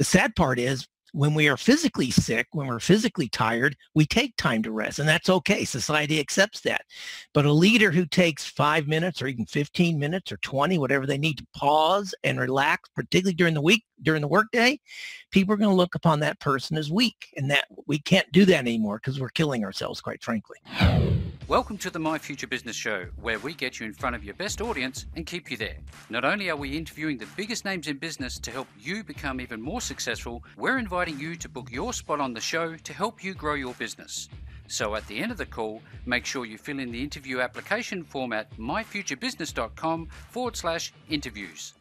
The sad part is when we are physically sick, when we're physically tired, we take time to rest, and that's okay. Society accepts that. But a leader who takes 5 minutes or even 15 minutes or 20, whatever they need to pause and relax, particularly during the week, during the workday, people are going to look upon that person as weak, and that we can't do that anymore because we're killing ourselves, quite frankly. Welcome to the My Future Business Show, where we get you in front of your best audience and keep you there. Not only are we interviewing the biggest names in business to help you become even more successful, we're inviting you to book your spot on the show to help you grow your business. So at the end of the call, make sure you fill in the interview application form at myfuturebusiness.com/interviews.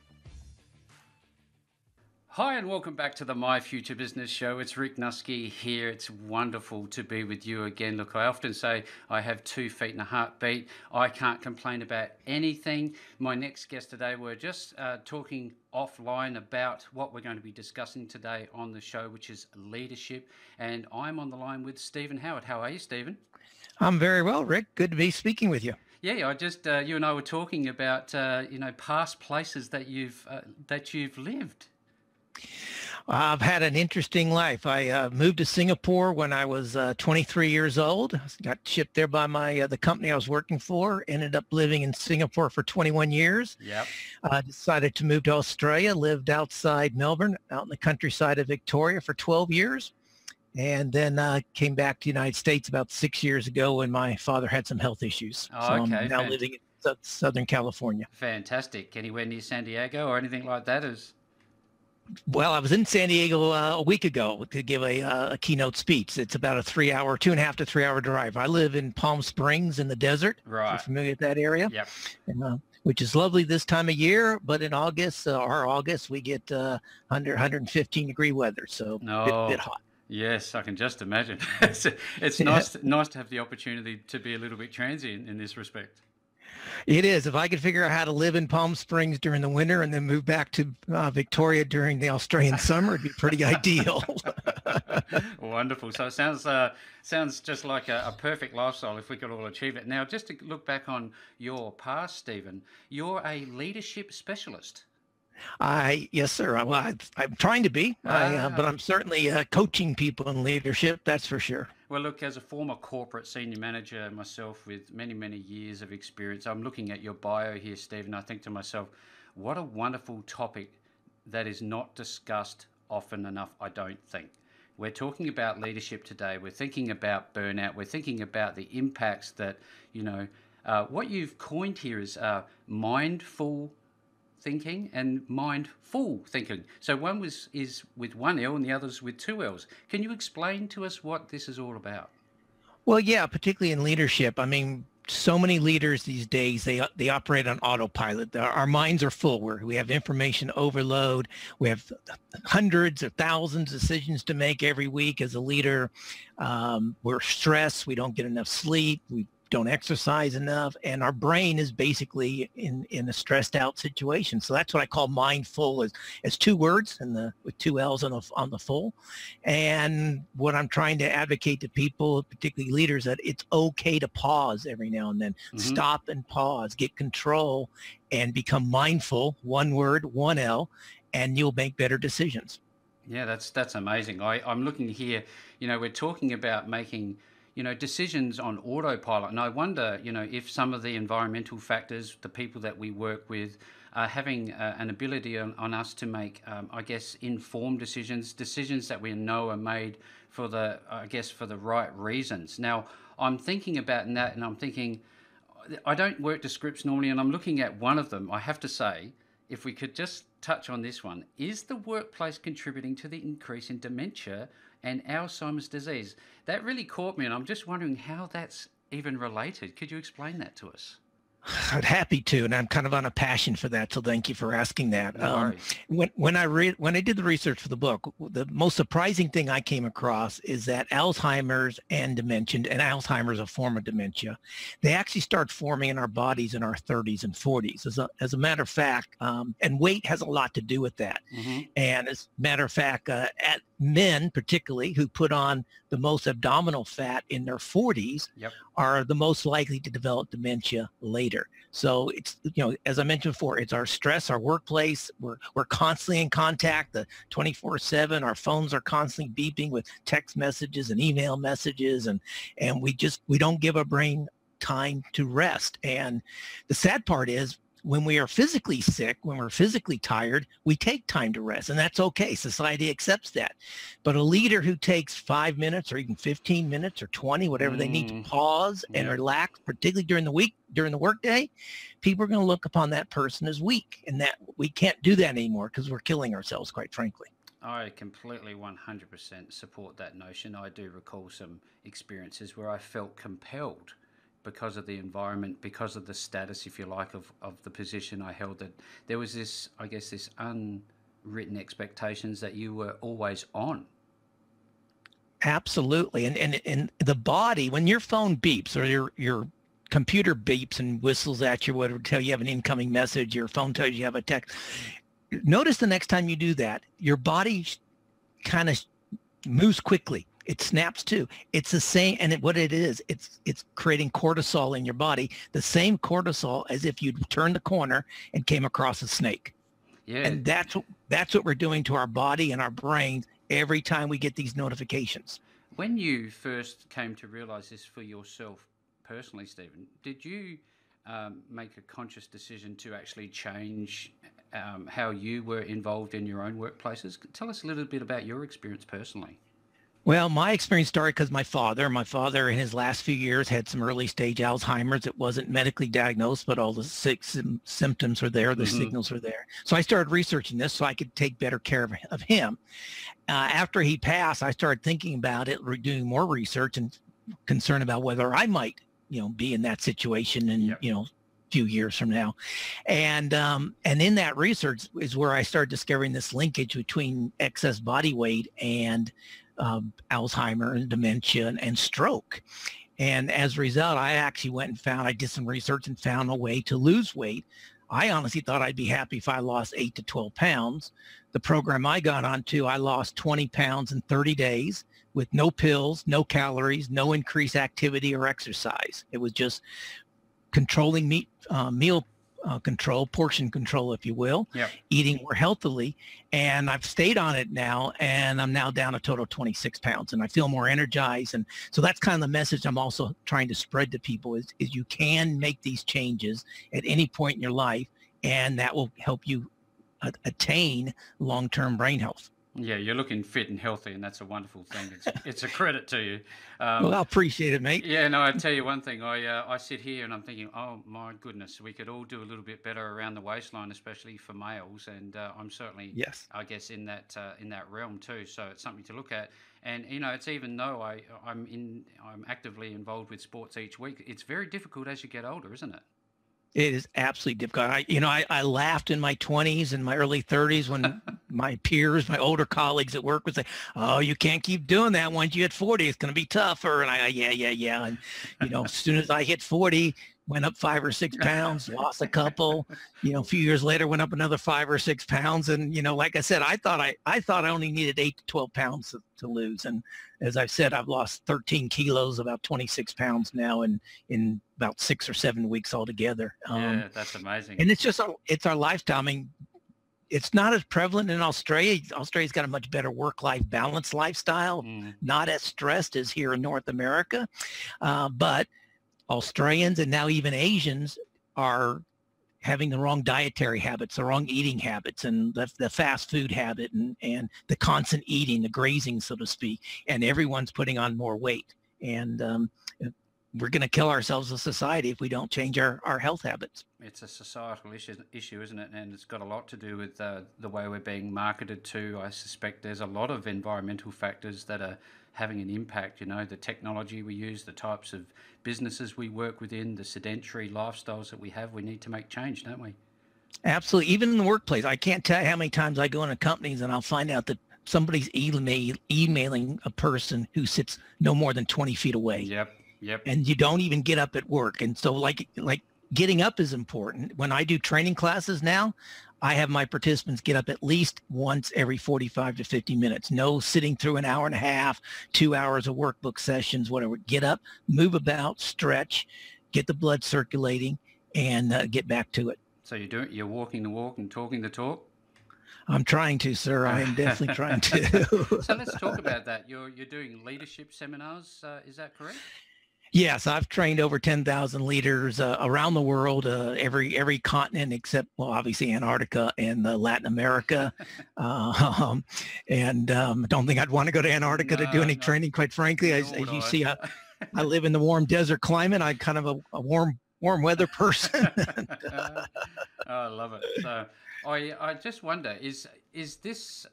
Hi and welcome back to the My Future Business Show. It's Rick Nuske here. It's wonderful to be with you again. Look, I often say I have 2 feet and a heartbeat. I can't complain about anything. My next guest today, we're just talking offline about what we're going to be discussing today on the show, which is leadership. And I'm on the line with Stephen Howard. How are you, Stephen? I'm very well, Rick. Good to be speaking with you. Yeah, I just you and I were talking about past places that you've lived. I've had an interesting life. I moved to Singapore when I was 23 years old. Got shipped there by the company I was working for. Ended up living in Singapore for 21 years. Yep. Decided to move to Australia. Lived outside Melbourne, out in the countryside of Victoria for 12 years. And then came back to the United States about 6 years ago when my father had some health issues. Oh, so okay. I'm now living in Southern California. Fantastic. Anywhere near San Diego or anything like that? Well, I was in San Diego a week ago to give a keynote speech. It's about a 2.5 to 3 hour drive. I live in Palm Springs in the desert. Right. You're familiar with that area? Yep. And, which is lovely this time of year, but in August, we get 115 degree weather, so a bit hot. Yes, I can just imagine. It's nice to have the opportunity to be a little bit transient in this respect. It is. If I could figure out how to live in Palm Springs during the winter and then move back to Victoria during the Australian summer, it'd be pretty ideal. Wonderful. So it sounds just like a perfect lifestyle if we could all achieve it. Now, just to look back on your past, Stephen, you're a leadership specialist. Yes, sir. Well, I'm trying to be, but I'm certainly coaching people in leadership. That's for sure. Well, look, as a former corporate senior manager myself with many, many years of experience, I'm looking at your bio here, Stephen. I think to myself, what a wonderful topic that is not discussed often enough, I don't think. We're talking about leadership today. We're thinking about burnout. We're thinking about the impacts that, what you've coined here is mindful thinking and mindful thinking. So one is with 1 L and the other's with 2 L's. Can you explain to us what this is all about? Well, yeah, particularly in leadership. I mean, so many leaders these days, they operate on autopilot. Our minds are full. We have information overload. We have hundreds of thousands of decisions to make every week as a leader. We're stressed. We don't get enough sleep. We don't exercise enough, and our brain is basically in a stressed out situation. So that's what I call mindful, as 2 words and with 2 L's on the full. And what I'm trying to advocate to people, particularly leaders, that it's okay to pause every now and then. Stop and pause, get control, and become mindful. 1 word, 1 L, and you'll make better decisions. Yeah, that's amazing. I'm looking here, we're talking about making decisions on autopilot. And I wonder, if some of the environmental factors, the people that we work with, are having an ability on us to make, informed decisions that we know are made for the right reasons. Now, I'm thinking about that, and I'm thinking, I don't work to scripts normally, and I'm looking at one of them. I have to say, if we could just touch on this one, is the workplace contributing to the increase in dementia and Alzheimer's disease? That really caught me, and I'm just wondering how that's even related. Could you explain that to us? I'd happy to, and I'm kind of on a passion for that, so thank you for asking that. No when I did the research for the book, the most surprising thing I came across is that Alzheimer's and dementia, and Alzheimer's a form of dementia, they actually start forming in our bodies in our 30s and 40s. As a matter of fact, and weight has a lot to do with that. And as a matter of fact, at men particularly who put on the most abdominal fat in their 40s are the most likely to develop dementia later. leader. So it's, as I mentioned before, it's our stress, our workplace. We're constantly in contact, the 24/7. Our phones are constantly beeping with text messages and email messages, and we don't give our brain time to rest. And the sad part is, when we are physically sick, when we're physically tired, we take time to rest, and that's okay. Society accepts that. But a leader who takes 5 minutes or even 15 minutes or 20, whatever they need to pause and relax, particularly during the week, during the workday, people are going to look upon that person as weak, and that we can't do that anymore because we're killing ourselves, quite frankly. I completely 100% support that notion. I do recall some experiences where I felt compelled, because of the environment, because of the status, if you like, of the position I held, that there was this, I guess, this unwritten expectations that you were always on. Absolutely. And the body, when your phone beeps or your computer beeps and whistles at you, whatever, tell you have an incoming message, your phone tells you have a text, notice the next time you do that, your body kind of moves quickly. It snaps too. It's the same, and what it is, it's creating cortisol in your body, the same cortisol as if you'd turned the corner and came across a snake. Yeah. And that's what we're doing to our body and our brains every time we get these notifications. When you first came to realize this for yourself personally, Stephen, did you make a conscious decision to actually change how you were involved in your own workplaces? Tell us a little bit about your experience personally. Well, my experience started because my father in his last few years had some early stage Alzheimer's. It wasn't medically diagnosed, but all the symptoms were there, the signals were there. So I started researching this so I could take better care of him. After he passed, I started thinking about it, doing more research and concerned about whether I might, be in that situation in, few years from now. And in that research is where I started discovering this linkage between excess body weight and Alzheimer and dementia and stroke. And as a result, I actually went and I did some research and found a way to lose weight. I honestly thought I'd be happy if I lost 8 to 12 pounds. The program I got onto, I lost 20 pounds in 30 days with no pills, no calories, no increased activity or exercise. It was just controlling meal control, portion control, if you will, eating more healthily. And I've stayed on it now, and I'm now down a total of 26 pounds, and I feel more energized. And so that's kind of the message I'm also trying to spread to people is you can make these changes at any point in your life, and that will help you attain long-term brain health. Yeah, you're looking fit and healthy, and that's a wonderful thing. It's a credit to you. Well, I appreciate it, mate. Yeah, no, I tell you one thing. I sit here and I'm thinking, oh my goodness, we could all do a little bit better around the waistline, especially for males. And I'm certainly, I guess, in that realm too. So it's something to look at. And it's even though I'm actively involved with sports each week, it's very difficult as you get older, isn't it? It is absolutely difficult. I laughed in my 20s and my early 30s when my peers, my older colleagues at work would say, "Oh, you can't keep doing that. Once you hit 40, it's going to be tougher." And yeah. And, as soon as I hit 40, went up 5 or 6 pounds, lost a couple, a few years later, went up another 5 or 6 pounds. And, like I said, I thought I only needed 8 to 12 pounds to lose. And as I've said, I've lost 13 kilos, about 26 pounds now in about 6 or 7 weeks altogether. Yeah, that's amazing. And it's our lifestyle. I mean, it's not as prevalent in Australia. Australia's got a much better work-life balance lifestyle, not as stressed as here in North America. But Australians and now even Asians are having the wrong dietary habits, the wrong eating habits, and the fast food habit and the constant eating, the grazing, so to speak, and everyone's putting on more weight. And we're going to kill ourselves as a society if we don't change our health habits. It's a societal issue, isn't it? And it's got a lot to do with the way we're being marketed to. I suspect there's a lot of environmental factors that are having an impact, the technology we use, the types of businesses we work within, the sedentary lifestyles that we have. We need to make change, don't we? Absolutely. Even in the workplace, I can't tell you how many times I go into companies and I'll find out that somebody's emailing a person who sits no more than 20 feet away. Yep. And you don't even get up at work. And so like getting up is important. When I do training classes now, I have my participants get up at least once every 45 to 50 minutes. No sitting through an hour and a half, 2 hours of workbook sessions, whatever. Get up, move about, stretch, get the blood circulating, and get back to it. So you're walking the walk and talking the talk. I'm trying to, sir. I am definitely trying to. So let's talk about that. You're doing leadership seminars. Is that correct? Yes, I've trained over 10,000 leaders around the world, every continent except, well, obviously Antarctica and Latin America. And don't think I'd want to go to Antarctica to do any training, quite frankly. As you see, I live in the warm desert climate. I'm kind of a warm weather person. Oh, I love it. So I just wonder, is this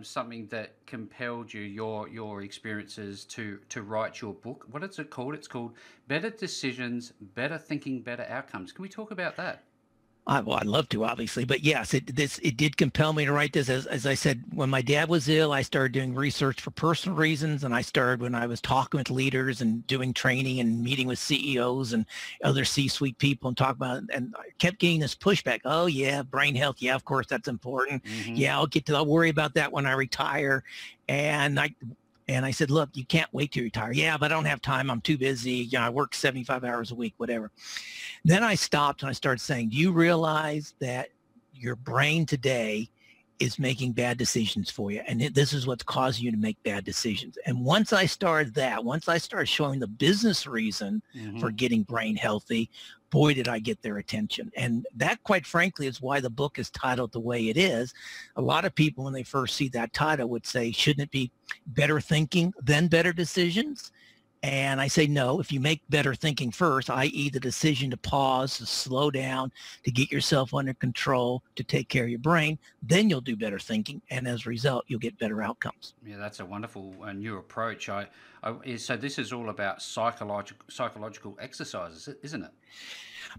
something that compelled you, your experiences to write your book? What is it called? It's called Better Decisions, Better Thinking, Better Outcomes. Can we talk about that? Well, I'd love to, obviously, but yes, it did compel me to write this. As I said, when my dad was ill, I started doing research for personal reasons, and I started when I was talking with leaders and doing training and meeting with CEOs and other C-suite people and talk about it, and I kept getting this pushback. Oh yeah, brain health. Yeah, of course that's important. Mm-hmm. Yeah, I'll worry about that when I retire. And I said, look, you can't wait to retire. Yeah, but I don't have time. I'm too busy. I work 75 hours a week, whatever. Then I stopped and I started saying, do you realize that your brain today is making bad decisions for you? And this is what's causing you to make bad decisions. And once I started showing the business reason for getting brain healthy, boy, did I get their attention. And that, quite frankly, is why the book is titled the way it is. A lot of people, when they first see that title, would say, shouldn't it be better thinking, then better decisions? And I say, no, if you make better thinking first, i.e. the decision to pause, to slow down, to get yourself under control, to take care of your brain, then you'll do better thinking. And as a result, you'll get better outcomes. Yeah, that's a wonderful new approach. So this is all about psychological exercises, isn't it?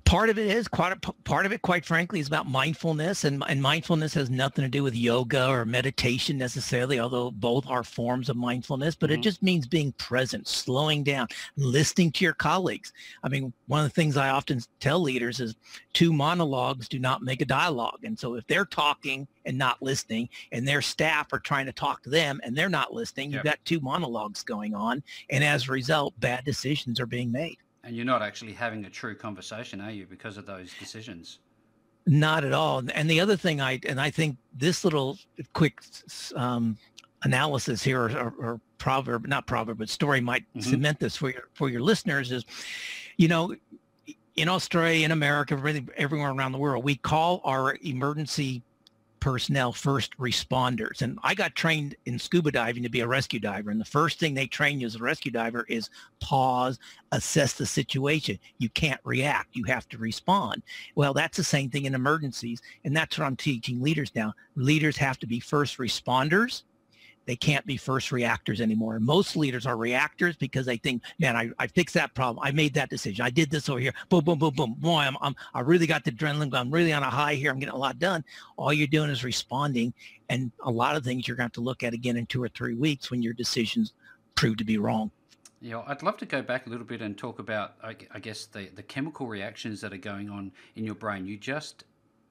Part of it, quite frankly, is about mindfulness, and mindfulness has nothing to do with yoga or meditation necessarily, although both are forms of mindfulness, but it just means being present, slowing down, listening to your colleagues. I mean, one of the things I often tell leaders is 2 monologues do not make a dialogue. And so if they're talking and not listening, and their staff are trying to talk to them and they're not listening, you've got 2 monologues going on. And as a result, bad decisions are being made. And you're not actually having a true conversation, are you, because of those decisions? Not at all. And the other thing I think this little quick analysis here, or but story might cement this for your listeners is, in Australia, in America, everywhere around the world, we call our emergency personnel first responders. And I got trained in scuba diving to be a rescue diver. And the first thing they train you as a rescue diver is pause, assess the situation. You can't react. You have to respond. Well, that's the same thing in emergencies. And that's what I'm teaching leaders now. Leaders have to be first responders. They can't be first reactors anymore. And most leaders are reactors because they think, man, I fixed that problem. I made that decision. I did this over here. Boom, boom, boom, boom. Boy, I really got the adrenaline. I'm really on a high here. I'm getting a lot done. All you're doing is responding. And a lot of things you're going to have to look at again in 2 or 3 weeks when your decisions prove to be wrong. Yeah, I'd love to go back a little bit and talk about, I guess, the chemical reactions that are going on in your brain. You just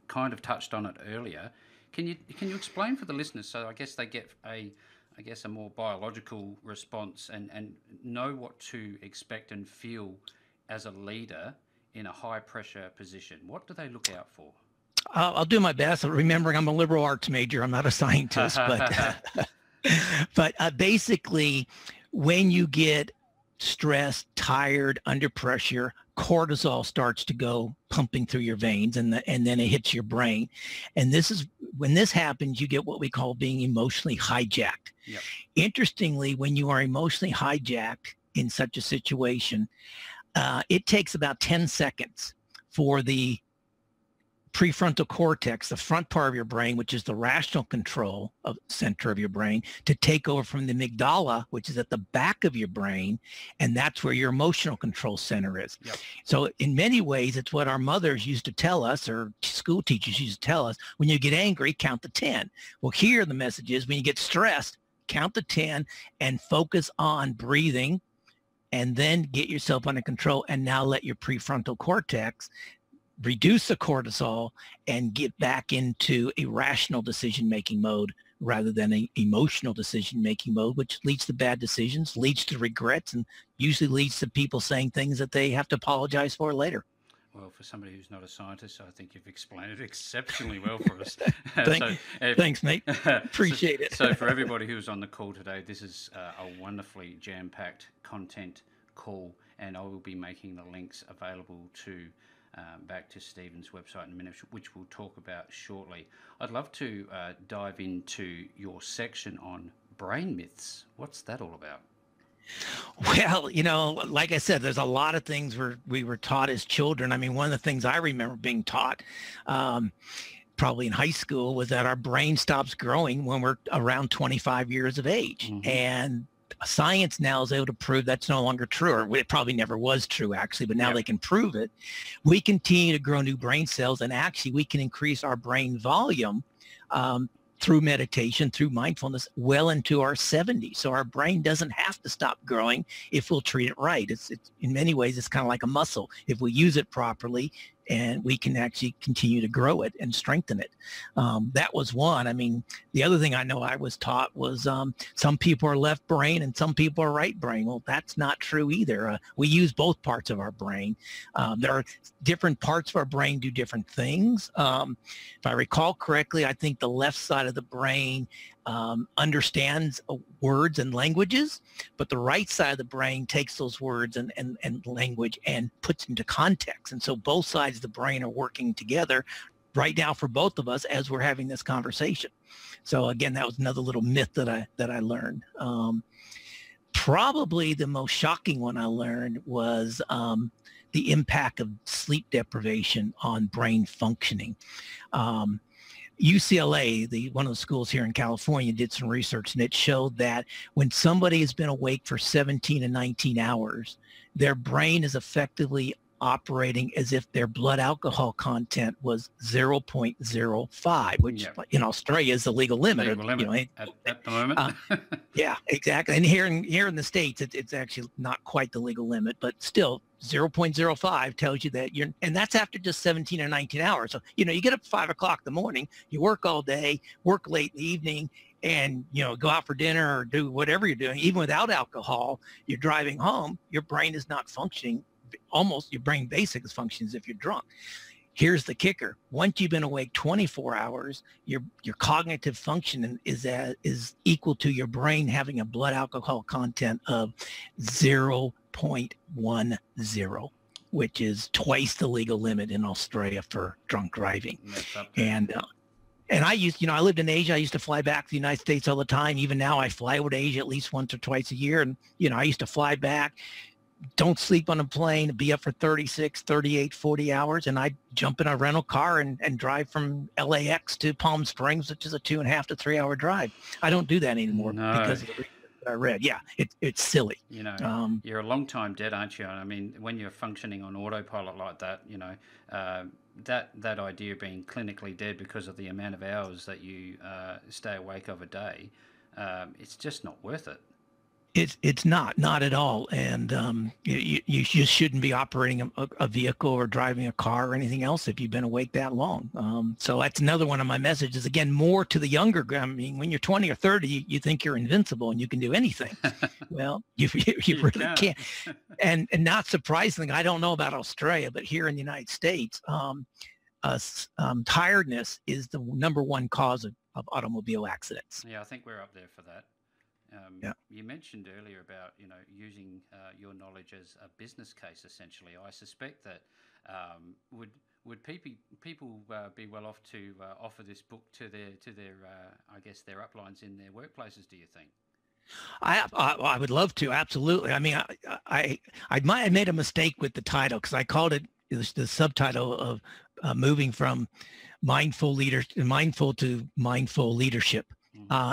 kind of touched on it earlier. Can you explain for the listeners, so I guess they get a more biological response and know what to expect and feel as a leader in a high pressure position? What do they look out for? I'll do my best. Remembering I'm a liberal arts major, I'm not a scientist, but basically, when you get stressed, tired, under pressure, cortisol starts to go pumping through your veins, and then it hits your brain. And this is when this happens, you get what we call being emotionally hijacked. Yep. Interestingly, when you are emotionally hijacked in such a situation, it takes about 10 seconds for the prefrontal cortex, the front part of your brain, which is the rational control center of your brain, to take over from the amygdala, which is at the back of your brain, and that's where your emotional control center is. Yep. So in many ways, it's what our mothers used to tell us, or school teachers used to tell us: when you get angry, count to 10. Well, here the message is, when you get stressed, count to 10 and focus on breathing, and then get yourself under control, and now let your prefrontal cortex reduce the cortisol and get back into a rational decision-making mode rather than an emotional decision-making mode, which leads to bad decisions, leads to regrets, and usually leads to people saying things that they have to apologize for later. Well, for somebody who's not a scientist, I think you've explained it exceptionally well for us. Thanks, mate. Appreciate it. So for everybody who's on the call today, this is a wonderfully jam-packed content call, and I will be making the links available to back to Stephen's website in a minute, which we'll talk about shortly. I'd love to dive into your section on brain myths. What's that all about? Well, like I said, there's a lot of things we were taught as children. I mean, one of the things I remember being taught, probably in high school, was that our brain stops growing when we're around 25 years of age. Mm-hmm. And science now is able to prove that's no longer true, or it probably never was true, actually, but now they can prove it. We continue to grow new brain cells, and actually we can increase our brain volume through meditation, through mindfulness, well into our 70s. So our brain doesn't have to stop growing if we'll treat it right. It's in many ways, it's kind of like a muscle. If we use it properly, and we can actually continue to grow it and strengthen it. That was one. I mean, the other thing I know I was taught was some people are left brain and some people are right brain. Well, that's not true either. We use both parts of our brain. There are different parts of our brain do different things. If I recall correctly, I think the left side of the brain understands words and languages, but the right side of the brain takes those words and language and puts into context. And so both sides of the brain are working together right now for both of us as we're having this conversation. So again, that was another little myth that I learned. Probably the most shocking one I learned was the impact of sleep deprivation on brain functioning. UCLA, one of the schools here in California, did some research, and it showed that when somebody has been awake for 17 to 19 hours, their brain is effectively operating as if their blood alcohol content was 0.05, which in Australia is the legal limit. At the moment. Yeah, exactly. And here in the States, it's actually not quite the legal limit, but still 0.05 tells you that and that's after just 17 or 19 hours. So, you get up at 5 o'clock in the morning, you work all day, work late in the evening, and, go out for dinner or do whatever you're doing. Even without alcohol, you're driving home, your brain is not functioning. Almost your brain basics functions if you're drunk. Here's the kicker. Once you've been awake 24 hours, your cognitive function is equal to your brain having a blood alcohol content of 0.10, which is twice the legal limit in Australia for drunk driving. And I lived in Asia. I used to fly back to the United States all the time. Even now I fly over to Asia at least once or twice a year. And, I used to fly back, don't sleep on a plane, be up for 36, 38, 40 hours. And I jump in a rental car and drive from LAX to Palm Springs, which is a 2.5 to 3 hour drive. I don't do that anymore because of the research that I read. Yeah, it's silly. You're a long time dead, aren't you? I mean, when you're functioning on autopilot like that, that idea of being clinically dead because of the amount of hours that you stay awake of a day, it's just not worth it. It's not at all. And you just shouldn't be operating a vehicle or driving a car or anything else if you've been awake that long. So that's another one of my messages. Again, more to the younger. I mean, when you're 20 or 30, you think you're invincible and you can do anything. Well, you really can't. And not surprisingly, I don't know about Australia, but here in the United States, tiredness is the #1 cause of automobile accidents. Yeah, I think we're up there for that. You mentioned earlier about using your knowledge as a business case. Essentially, I suspect that would people be well off to offer this book to their I guess their uplines in their workplaces? Do you think? I would love to, absolutely. I mean, I might have made a mistake with the title because I called it the subtitle of moving from mindful to mindful leadership.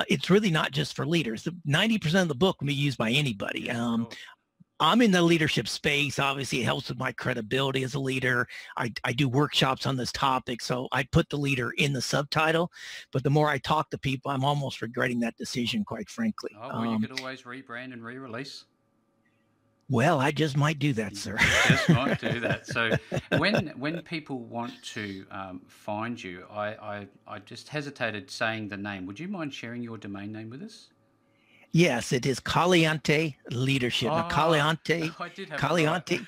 It's really not just for leaders. 90% of the book can be used by anybody. I'm in the leadership space. Obviously, it helps with my credibility as a leader. I do workshops on this topic, so I put the leader in the subtitle. But the more I talk to people, I'm almost regretting that decision, quite frankly. Oh, well, you could always rebrand and re-release. Well, I just might do that, sir. Just might do that. So when people want to find you, I just hesitated saying the name. Would you mind sharing your domain name with us? Yes, it is Caliente Leadership. Now, Caliente, I did have Caliente.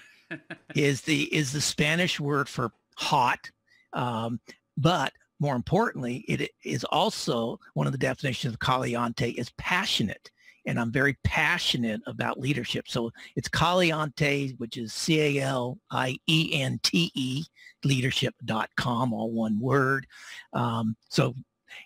is the Spanish word for hot, but more importantly, it is also one of the definitions of caliente is passionate. And I'm very passionate about leadership. So it's Caliente, which is CALIENTE, leadership.com, all one word. So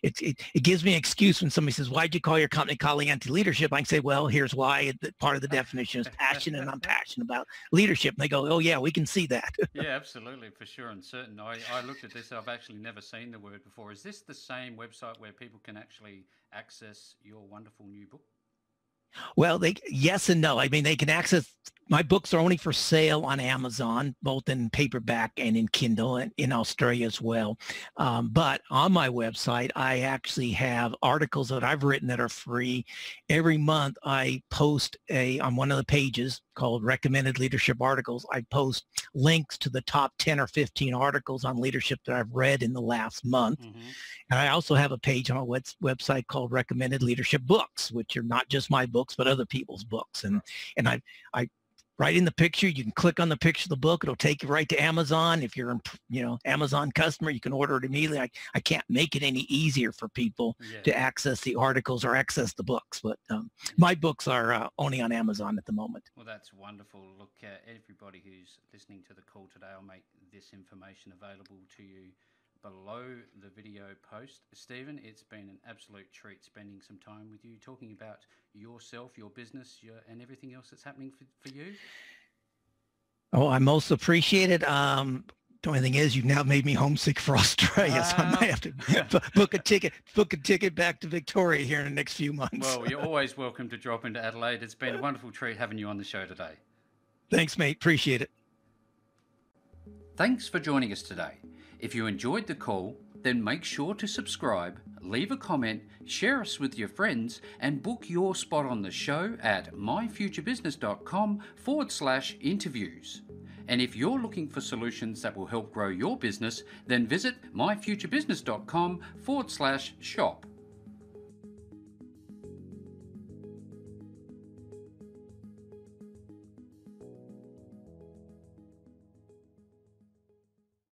it gives me an excuse when somebody says, why'd you call your company Caliente Leadership? I can say, well, here's why. Part of the definition is passion, and I'm passionate about leadership. And they go, oh, yeah, we can see that. Yeah, absolutely, for sure and certain. I looked at this. I've actually never seen the word before. Is this the same website where people can actually access your wonderful new book? Well, yes and no. I mean, they can access, my books are only for sale on Amazon, both in paperback and in Kindle, and in Australia as well. But on my website, I actually have articles that I've written that are free. Every month I post on one of the pages called Recommended Leadership Articles. I post links to the top 10 or 15 articles on leadership that I've read in the last month. Mm-hmm. And I also have a page on my website called Recommended Leadership Books, which are not just my books, but other people's books. And I right in the picture, you can click on the picture of the book. It'll take you right to Amazon. If you're Amazon customer, you can order it immediately. I can't make it any easier for people to access the articles or access the books. But my books are only on Amazon at the moment. Well, that's wonderful. Look, everybody who's listening to the call today, I'll make this information available to you below the video post. Stephen, it's been an absolute treat spending some time with you, talking about yourself, your business, and everything else that's happening for you. Oh, I most appreciate it. The only thing is, you've now made me homesick for Australia, so I might have to book a ticket back to Victoria here in the next few months. Well, you're always welcome to drop into Adelaide. It's been a wonderful treat having you on the show today. Thanks, mate. Appreciate it. Thanks for joining us today. If you enjoyed the call, then make sure to subscribe, leave a comment, share us with your friends, and book your spot on the show at myfuturebusiness.com/interviews. And if you're looking for solutions that will help grow your business, then visit myfuturebusiness.com/shop.